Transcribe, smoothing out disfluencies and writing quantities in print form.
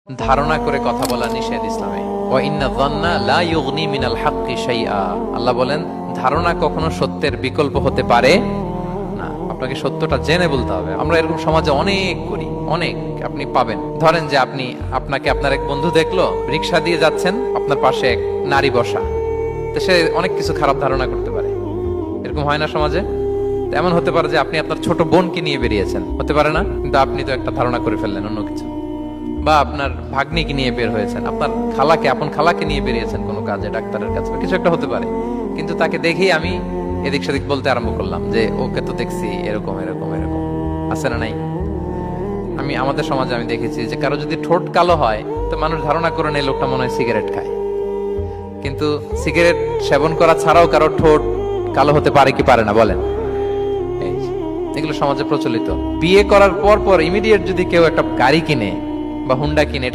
ধারণা করে কথা বলা নিষেধ ইসলামে। ওয়া ইন্না যান্না লা ইউগনি মিনাল হাক্কি শাইআ। আল্লাহ বলেন ধারণা কখনো সত্যের বিকল্প হতে পারে না। আপনাকে সত্যটা জেনে বলতে হবে। আমরা এরকম সমাজে অনেক করি, অনেক আপনি পাবেন। ধরেন যে আপনাকে আপনার এক বন্ধু দেখলো, রিকশা দিয়ে যাচ্ছেন, আপনার পাশে এক নারী বসা, তো সে অনেক কিছু খারাপ ধারণা করতে পারে। এরকম হয় না সমাজে? এমন হতে পারে যে আপনি আপনার ছোট বোনকে নিয়ে বেরিয়েছেন, হতে পারে না? কিন্তু আপনি তো একটা ধারণা করে ফেললেন অন্য কিছু। বা আপনার ভাগ্নিকে নিয়ে বের হয়েছেন, আপনার আপন খালাকে নিয়ে বেরিয়েছেন কোনো কাজে, ডাক্তারের কাছে, কিছু একটা হতে পারে। কিন্তু তাকে দেখেই আমি এদিক সেদিক বলতে আরম্ভ করলাম যে ওকে তো দেখছি এরকম এরকম এরকম, আছে না নাই? আমাদের সমাজে আমি দেখেছি যে কারো যদি ঠোঁট কালো হয় তো মানুষ ধারণা করে নেয় লোকটা মনে হয় সিগারেট খায়। কিন্তু সিগারেট সেবন করা ছাড়াও কারো ঠোঁট কালো হতে পারে কি পারে না বলেন? এগুলো সমাজে প্রচলিত। বিয়ে করার পর ইমিডিয়েট যদি কেউ একটা গাড়ি কিনে বা হুন্ডা কিনে, এটা